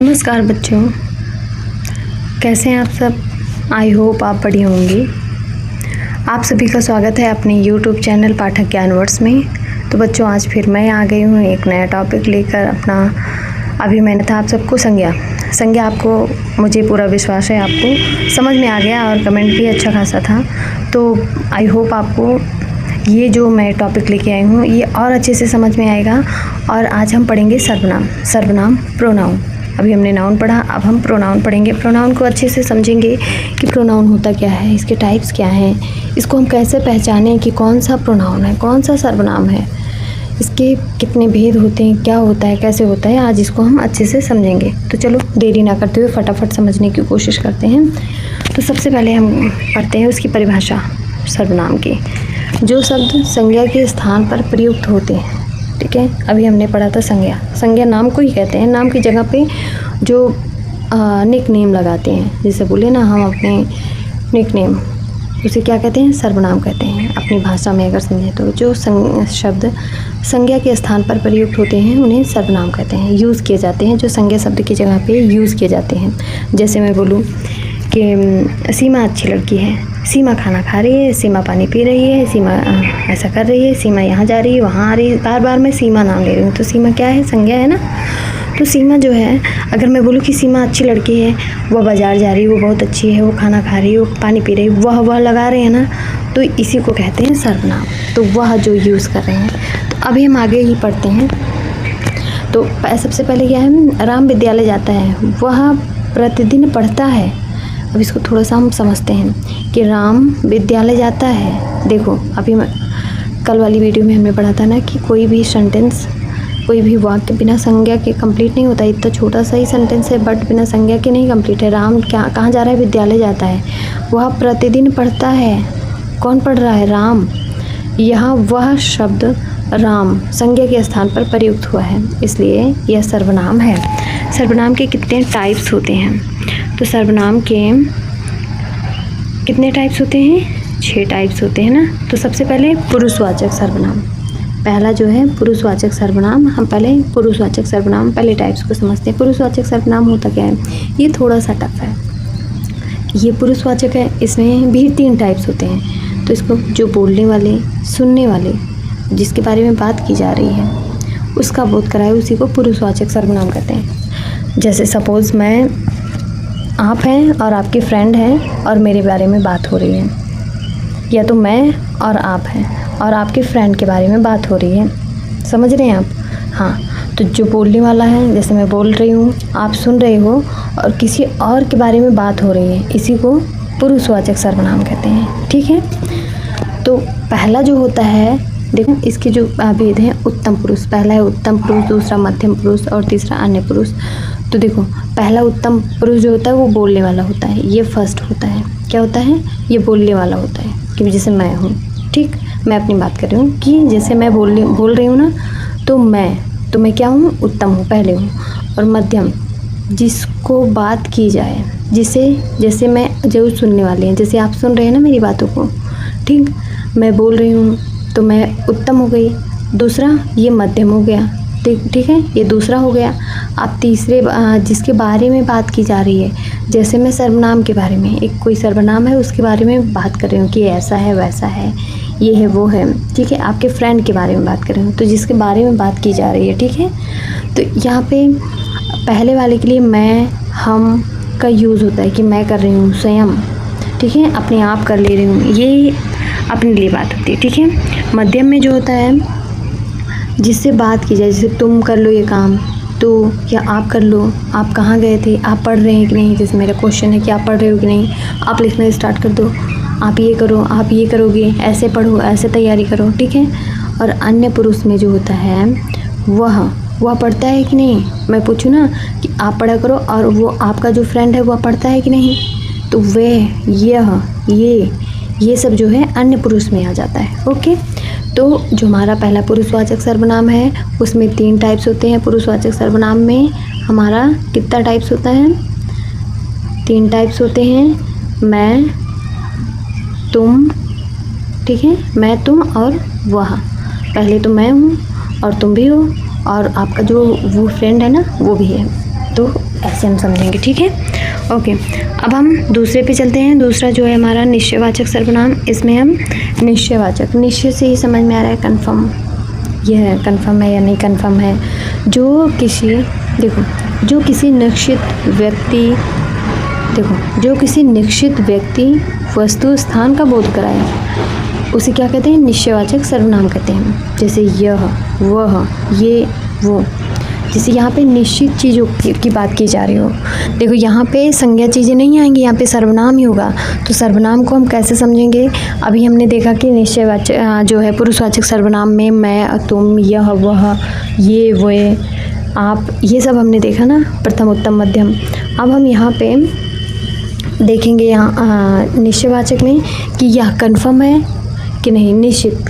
नमस्कार बच्चों, कैसे हैं आप सब। आई होप आप बढ़िया होंगे। आप सभी का स्वागत है अपने YouTube चैनल पाठक ज्ञान वर्ड्स में। तो बच्चों, आज फिर मैं आ गई हूँ एक नया टॉपिक लेकर अपना। अभी मैंने था आप सबको संज्ञा आपको, मुझे पूरा विश्वास है आपको समझ में आ गया और कमेंट भी अच्छा खासा था। तो आई होप आपको ये जो मैं टॉपिक लेके आई हूँ ये और अच्छे से समझ में आएगा। और आज हम पढ़ेंगे सर्वनाम प्रोनाउन। अभी हमने नाउन पढ़ा, अब हम प्रोनाउन पढ़ेंगे। प्रोनाउन को अच्छे से समझेंगे कि प्रोनाउन होता क्या है, इसके टाइप्स क्या हैं, इसको हम कैसे पहचानें कि कौन सा प्रोनाउन है, कौन सा सर्वनाम है, इसके कितने भेद होते हैं, क्या होता है, कैसे होता है। आज इसको हम अच्छे से समझेंगे। तो चलो देरी ना करते हुए फटाफट समझने की कोशिश करते हैं। तो सबसे पहले हम पढ़ते हैं उसकी परिभाषा सर्वनाम की। जो शब्द संज्ञा के स्थान पर प्रयुक्त होते हैं, ठीक है। अभी हमने पढ़ा था संज्ञा नाम को ही कहते हैं। नाम की जगह पे जो निक नेम लगाते हैं, जैसे बोले ना हम अपने निक नेम, उसे क्या कहते हैं, सर्वनाम कहते हैं अपनी भाषा में अगर समझें तो। जो शब्द संज्ञा के स्थान पर प्रयुक्त होते हैं उन्हें सर्वनाम कहते हैं, यूज़ किए जाते हैं, जो संज्ञा शब्द की जगह पे यूज़ किए जाते हैं। जैसे मैं बोलूँ कि सीमा अच्छी लड़की है, सीमा खाना खा रही है, सीमा पानी पी रही है, सीमा ऐसा कर रही है, सीमा यहाँ जा रही है, वहाँ आ रही है। बार बार मैं सीमा नाम ले रही हूँ, तो सीमा क्या है, संज्ञा है ना। तो सीमा जो है, अगर मैं बोलूँ कि सीमा अच्छी लड़की है, वह बाज़ार जा रही है, वो बहुत अच्छी है, वो खाना खा रही है, वो पानी पी रही है, वह लगा रहे हैं ना, तो इसी को कहते हैं सर्वनाम। तो वह जो यूज़ कर रहे हैं। तो अभी हम आगे ही पढ़ते हैं। तो सबसे पहले क्या है, राम विद्यालय जाता है, वह प्रतिदिन पढ़ता है। अब इसको थोड़ा सा हम समझते हैं कि राम विद्यालय जाता है। देखो अभी कल वाली वीडियो में हमने पढ़ा था ना कि कोई भी सेंटेंस, कोई भी वाक्य बिना संज्ञा के कंप्लीट नहीं होता। इतना छोटा सा ही सेंटेंस है बट बिना संज्ञा के नहीं कंप्लीट है। राम कहाँ जा रहा है, विद्यालय जाता है, वह प्रतिदिन पढ़ता है। कौन पढ़ रहा है, राम। यहाँ वह शब्द राम संज्ञा के स्थान पर प्रयुक्त हुआ है, इसलिए यह सर्वनाम है। सर्वनाम के कितने टाइप्स होते हैं, तो सर्वनाम के कितने टाइप्स होते हैं, 6 टाइप्स होते हैं ना। तो सबसे पहले पुरुषवाचक सर्वनाम। पहला जो है पुरुषवाचक सर्वनाम। हम पहले पुरुषवाचक सर्वनाम पहले टाइप्स को समझते हैं। पुरुषवाचक सर्वनाम होता क्या है, ये थोड़ा सा टफ है। ये पुरुषवाचक है, इसमें भी 3 टाइप्स होते हैं। तो इसको जो बोलने वाले, सुनने वाले, जिसके बारे में बात की जा रही है उसका बोध कराए, उसी को पुरुषवाचक सर्वनाम कहते हैं। जैसे सपोज़ आप हैं और आपकी फ्रेंड है और मेरे बारे में बात हो रही है, या तो मैं और आप हैं और आपके फ्रेंड के बारे में बात हो रही है। समझ रहे हैं आप। हाँ, तो जो बोलने वाला है, जैसे मैं बोल रही हूँ, आप सुन रहे हो और किसी और के बारे में बात हो रही है, इसी को पुरुषवाचक सर्वनाम कहते हैं, ठीक है। तो पहला जो होता है, देखो इसके जो भेद हैं, उत्तम पुरुष। पहला है उत्तम पुरुष, दूसरा मध्यम पुरुष और तीसरा अन्य पुरुष। तो देखो पहला उत्तम पुरुष जो होता है वो बोलने वाला होता है, ये फर्स्ट होता है। क्या होता है, ये बोलने वाला होता है। कि जैसे मैं हूँ, ठीक, मैं अपनी बात कर रही हूँ कि जैसे मैं बोल रही हूँ ना, तो मैं क्या हूँ, उत्तम हूँ, पहले हूँ। और मध्यम, जिसको बात की जाए, जैसे मैं जो सुनने वाले हैं, जैसे आप सुन रहे हैं ना मेरी बातों को, ठीक, मैं बोल रही हूँ तो मैं उत्तम हो गई। दूसरा ये मध्यम हो गया, ठीक है, ये दूसरा हो गया। अब तीसरे जिसके बारे में बात की जा रही है, जैसे मैं सर्वनाम के बारे में, एक कोई सर्वनाम है उसके बारे में बात कर रही हूँ कि ऐसा है, वैसा है, ये है, वो है, ठीक है। आपके फ्रेंड के बारे में बात कर रही हूँ, तो जिसके बारे में बात की जा रही है, ठीक है। तो यहाँ पे पहले वाले के लिए मैं, हम का यूज़ होता है कि मैं कर रही हूँ, स्वयं, ठीक है, अपने आप कर ले रही हूँ, ये अपने लिए बात होती है, ठीक है। मध्यम में जो होता है, जिससे बात की जाए, जैसे तुम कर लो ये काम, तो या आप कर लो, आप कहाँ गए थे, आप पढ़ रहे हैं कि नहीं, जैसे मेरा क्वेश्चन है कि आप पढ़ रहे हो कि नहीं, आप लिखना स्टार्ट कर दो, आप ये करो, आप ये करोगे, ऐसे पढ़ो, ऐसे तैयारी करो, ठीक है। और अन्य पुरुष में जो होता है, वह पढ़ता है कि नहीं। मैं पूछूँ ना कि आप पढ़ा करो और वो आपका जो फ्रेंड है वह पढ़ता है कि नहीं, तो वह, ये सब जो है अन्य पुरुष में आ जाता है, ओके। तो जो हमारा पहला पुरुषवाचक सर्वनाम है उसमें 3 टाइप्स होते हैं। पुरुषवाचक सर्वनाम में हमारा कितना टाइप्स होता है, 3 टाइप्स होते हैं। मैं, तुम, ठीक है, मैं, तुम और वह। पहले तो मैं हूँ और तुम भी हो और आपका जो वो फ्रेंड है ना वो भी है। तो ऐसे हम समझेंगे, ठीक है। ओके, अब हम दूसरे पे चलते हैं। दूसरा जो है हमारा निश्चयवाचक सर्वनाम, इसमें हम निश्चयवाचक, निश्चय से ही समझ में आ रहा है कन्फर्म, यह है कन्फर्म है या नहीं कन्फर्म है। जो किसी निश्चित व्यक्ति, देखो जो किसी निश्चित व्यक्ति वस्तु स्थान का बोध कराए उसे क्या कहते हैं, निश्चयवाचक सर्वनाम कहते हैं। जैसे यह, वह, ये, वो। जैसे यहाँ पे निश्चित चीज़ों की बात की जा रही हो, देखो यहाँ पे संज्ञा चीज़ें नहीं आएंगी, यहाँ पे सर्वनाम ही होगा। तो सर्वनाम को हम कैसे समझेंगे, अभी हमने देखा कि निश्चयवाचक जो है पुरुषवाचक सर्वनाम में मैं, तुम, यह, वह, ये, वे, आप, ये सब हमने देखा ना, प्रथम, उत्तम, मध्यम। अब हम यहाँ पे देखेंगे यहाँ निश्चयवाचक में कि यह कन्फर्म है कि नहीं, निश्चित,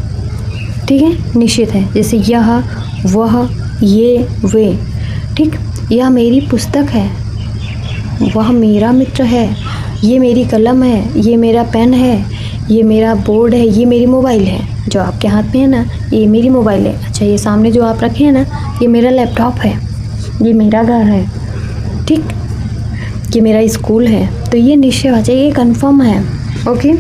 ठीक है, निश्चित है। जैसे यह, वह, ये, वे, ठीक। यह मेरी पुस्तक है, वह मेरा मित्र है, ये मेरी कलम है, ये मेरा पेन है, ये मेरा बोर्ड है, ये मेरी मोबाइल है जो आपके हाथ में है ना, ये मेरी मोबाइल है। अच्छा, ये सामने जो आप रखे हैं ना, ये मेरा लैपटॉप है, ये मेरा घर है, ठीक, ये मेरा स्कूल है। तो ये निश्चयवाचक, ये कन्फर्म है। ओके,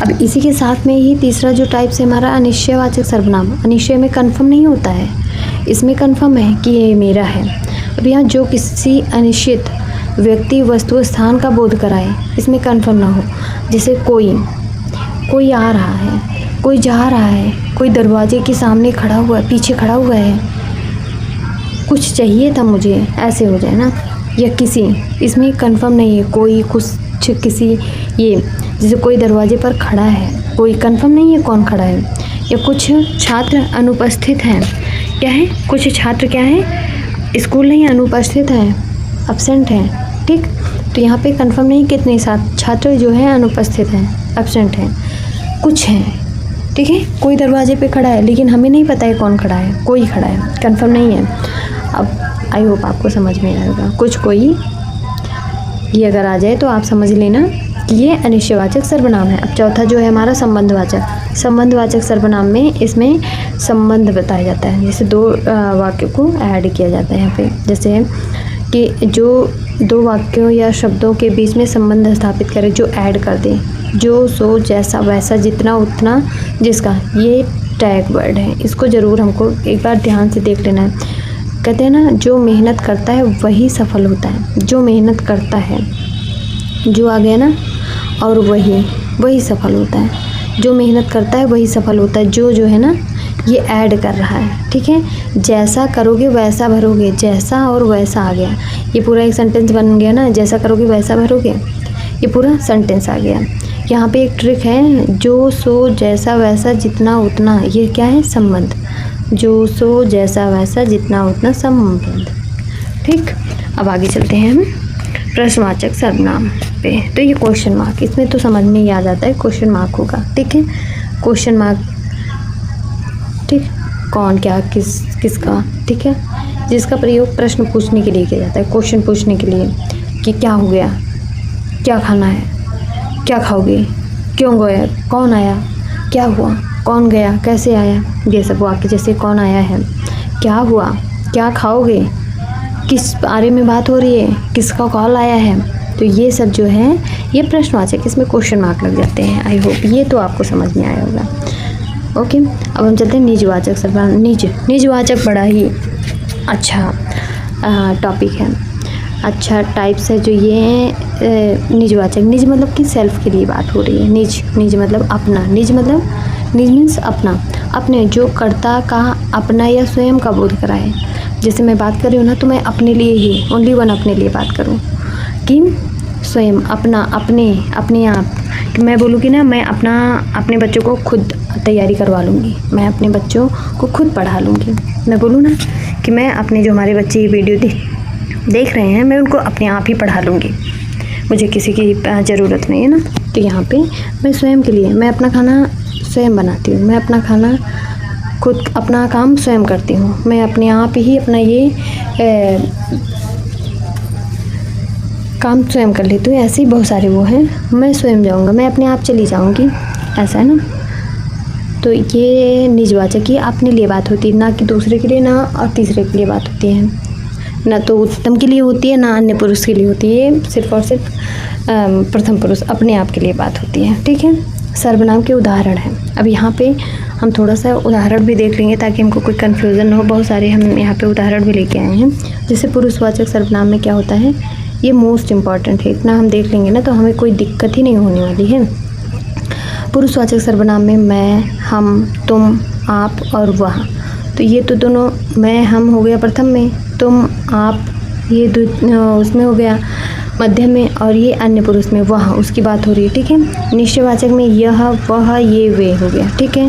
अब इसी के साथ में ही तीसरा जो टाइप से हमारा अनिश्चयवाचक सर्वनाम, अनिश्चय में कन्फर्म नहीं होता है, इसमें कन्फर्म है कि ये मेरा है। अब यहाँ जो किसी अनिश्चित व्यक्ति वस्तु स्थान का बोध कराए, इसमें कन्फर्म ना हो। जैसे कोई आ रहा है, कोई जा रहा है, कोई दरवाजे के सामने खड़ा हुआ है, पीछे खड़ा हुआ है, कुछ चाहिए था मुझे, ऐसे हो जाए ना। या किसी, इसमें कन्फर्म नहीं है, कोई, कुछ, किसी, ये। जैसे कोई दरवाजे पर खड़ा है, कोई कन्फर्म नहीं है कौन खड़ा है। या कुछ छात्र अनुपस्थित हैं, क्या है, कुछ छात्र क्या है, स्कूल नहीं, अनुपस्थित हैं, अब्सेंट हैं, ठीक। तो यहाँ पे कंफर्म नहीं कितने छात्र जो हैं अनुपस्थित हैं, अब्सेंट हैं, कुछ हैं, ठीक है। कोई दरवाजे पे खड़ा है लेकिन हमें नहीं पता है कौन खड़ा है, कोई खड़ा है, कंफर्म नहीं है। अब आई होप आपको समझ में आएगा, कुछ, कोई, ये अगर आ जाए तो आप समझ लेना कि ये अनिश्चयवाचक सर्वनाम है। अब चौथा जो है हमारा संबंधवाचक, संबंधवाचक सर्वनाम में इसमें संबंध बताया जाता है। जैसे दो वाक्यों को ऐड किया जाता है यहाँ पे, जैसे कि जो दो वाक्यों या शब्दों के बीच में संबंध स्थापित करे, जो ऐड कर दे, जो, सो, जैसा, वैसा, जितना, उतना, जिसका, ये टैग वर्ड है। इसको ज़रूर हमको एक बार ध्यान से देख लेना है। कहते हैं ना, जो मेहनत करता है वही सफल होता है, जो मेहनत करता है, जो आ गया ना, और वही सफल होता है। जो मेहनत करता है वही सफल होता है, जो है ना, ये ऐड कर रहा है, ठीक है। जैसा करोगे वैसा भरोगे, जैसा और वैसा आ गया, ये पूरा एक सेंटेंस बन गया ना, जैसा करोगे वैसा भरोगे, ये पूरा सेंटेंस आ गया। यहाँ पे एक ट्रिक है, जो, सो, जैसा, वैसा, जितना, उतना, ये क्या है, संबंध। जो, सो, जैसा, वैसा, जितना, उतना, संबंध, ठीक। अब आगे चलते हैं हम प्रश्नवाचक सर्वनाम पे। तो ये क्वेश्चन मार्क, इसमें तो समझ में ही आ जाता है, क्वेश्चन मार्क होगा, ठीक है। क्वेश्चन मार्क, ठीक, कौन, क्या, किसका, ठीक है, जिसका प्रयोग प्रश्न पूछने के लिए किया जाता है, क्वेश्चन पूछने के लिए कि क्या हो गया, क्या खाना है, क्या खाओगे, क्यों गए, कौन आया, क्या हुआ, कौन गया, कैसे आया, ये सब वाक्य। जैसे कौन आया है, क्या हुआ, क्या खाओगे, किस बारे में बात हो रही है, किसका कॉल आया है। तो ये सब जो है ये प्रश्नवाचक, इसमें क्वेश्चन मार्क लग जाते हैं। आई होप ये तो आपको समझ में आया होगा। ओके, अब हम चलते हैं निजवाचक सर्वनाम। निजवाचक बड़ा ही अच्छा टॉपिक है, अच्छा टाइप्स है जो ये निजवाचक। निज मतलब कि सेल्फ के लिए बात हो रही है। निज मतलब अपना, निज मीन्स अपना, अपने, जो कर्ता का अपना या स्वयं का बोध कराए। जैसे मैं बात कर रही हूँ ना, तो मैं अपने लिए ही, ओनली वन अपने लिए बात करूँ कि स्वयं, अपना, अपने आप। कि मैं बोलूँ कि ना, मैं अपने बच्चों को खुद तैयारी करवा लूँगी, मैं अपने बच्चों को खुद पढ़ा लूँगी। मैं बोलूँ ना कि मैं अपने, जो हमारे बच्चे ये वीडियो देख रहे हैं, मैं उनको अपने आप ही पढ़ा लूँगी, मुझे किसी की ज़रूरत नहीं है ना। तो यहाँ पे मैं स्वयं के लिए, मैं अपना खाना स्वयं बनाती हूँ, मैं अपना खाना खुद, अपना काम स्वयं करती हूँ, मैं अपने आप ही अपना ये काम स्वयं कर लेती हूँ। ऐसे ही बहुत सारे वो हैं, मैं स्वयं जाऊँगा, मैं अपने आप चली जाऊँगी, ऐसा है ना। तो ये निजवाचक की अपने लिए बात होती है, ना कि दूसरे के लिए, ना और तीसरे के लिए बात होती है। ना तो उत्तम के लिए होती है, ना अन्य पुरुष के लिए होती है, सिर्फ और सिर्फ प्रथम पुरुष अपने आप के लिए बात होती है। ठीक है, सर्वनाम के उदाहरण हैं। अब यहाँ पे हम थोड़ा सा उदाहरण भी देख लेंगे ताकि हमको कोई कन्फ्यूज़न ना हो। बहुत सारे हम यहाँ पे उदाहरण भी लेके आए हैं। जैसे पुरुषवाचक सर्वनाम में क्या होता है, ये मोस्ट इम्पॉर्टेंट है, इतना हम देख लेंगे ना तो हमें कोई दिक्कत ही नहीं होने वाली है। पुरुषवाचक सर्वनाम में मैं, हम, तुम, आप और वह, तो ये तो दोनों मैं हम हो गया प्रथम में, तुम आप ये उसमें हो गया मध्यम में, और ये अन्य पुरुष में वह, उसकी बात हो रही है। ठीक है, निश्चयवाचक में यह, वह, ये, वे हो गया। ठीक है,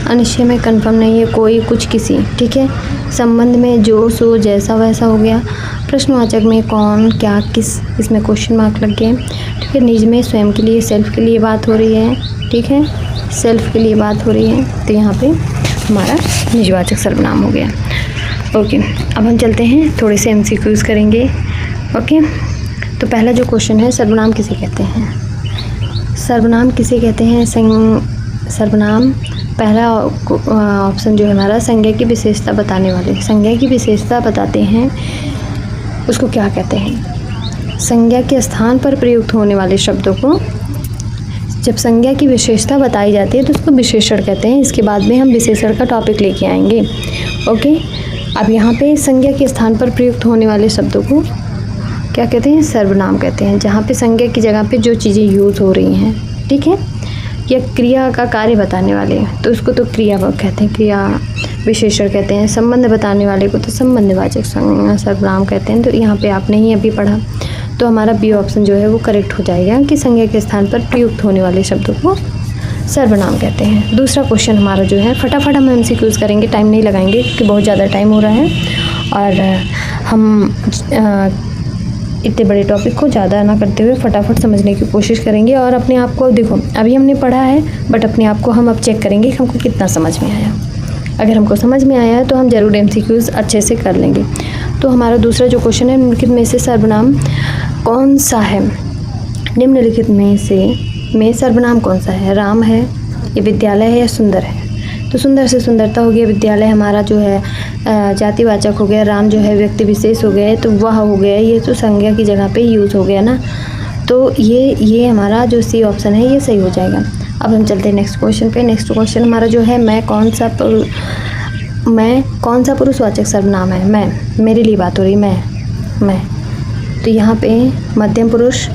अनिश्चय में कन्फर्म नहीं है, कोई, कुछ, किसी। ठीक है, संबंध में जो, सो, जैसा, वैसा हो गया। प्रश्नवाचक में कौन, क्या, किस, इसमें क्वेश्चन मार्क लग गए। ठीक है, निज में स्वयं के लिए, सेल्फ के लिए बात हो रही है। ठीक है, सेल्फ के लिए बात हो रही है, तो यहाँ पे हमारा निजवाचक सर्वनाम हो गया। ओके, अब हम चलते हैं, थोड़े से MCQs करेंगे। ओके, तो पहला जो क्वेश्चन है, सर्वनाम किसे कहते हैं? सर्वनाम किसे कहते हैं? सर्वनाम, पहला ऑप्शन जो है हमारा, संज्ञा की विशेषता बताने वाले। संज्ञा की विशेषता बताते हैं, उसको क्या कहते हैं? संज्ञा के स्थान पर प्रयुक्त होने वाले शब्दों को, जब संज्ञा की विशेषता बताई जाती है तो उसको विशेषण कहते हैं। इसके बाद में हम विशेषण का टॉपिक लेके आएंगे। ओके, अब यहाँ पे संज्ञा के स्थान पर प्रयुक्त होने वाले शब्दों को क्या कहते हैं? सर्वनाम कहते हैं। जहाँ पे संज्ञा की जगह पे जो चीज़ें यूज़ हो रही हैं, ठीक है, या क्रिया का कार्य बताने वाले तो उसको तो क्रिया कहते हैं, क्रिया विशेषण कहते हैं। संबंध बताने वाले को तो संबंधवाचक सर्वनाम कहते हैं। तो यहाँ पे आपने ही अभी पढ़ा, तो हमारा बी ऑप्शन जो है वो करेक्ट हो जाएगा कि संज्ञा के स्थान पर प्रयुक्त होने वाले शब्दों को सर्वनाम कहते हैं। दूसरा क्वेश्चन हमारा जो है, फटाफट हम MCQs करेंगे, टाइम नहीं लगाएंगे क्योंकि बहुत ज़्यादा टाइम हो रहा है और हम इतने बड़े टॉपिक को ज़्यादा ना करते हुए फटाफट समझने की कोशिश करेंगे। और अपने आप को देखो, अभी हमने पढ़ा है बट अपने आप को हम अब चेक करेंगे कि हमको कितना समझ में आया। अगर हमको समझ में आया है तो हम ज़रूर MCQs अच्छे से कर लेंगे। तो हमारा दूसरा जो क्वेश्चन है, निम्नलिखित में से सर्वनाम कौन सा है? निम्नलिखित में सर्वनाम कौन सा है? राम है, ये विद्यालय है, या सुंदर है? तो सुंदर से सुंदरता हो गया, विद्यालय हमारा जो है जातिवाचक हो गया, राम जो है व्यक्ति विशेष हो गया, तो वह हो गया, ये तो संज्ञा की जगह पे यूज़ हो गया ना। तो ये हमारा जो सी ऑप्शन है ये सही हो जाएगा। अब हम चलते हैं नेक्स्ट क्वेश्चन पे। नेक्स्ट क्वेश्चन हमारा जो है, मैं कौन सा पुरुषवाचक सर्वनाम है? मैं, मेरे लिए बात हो रही, मैं। तो यहाँ पे मध्यम पुरुष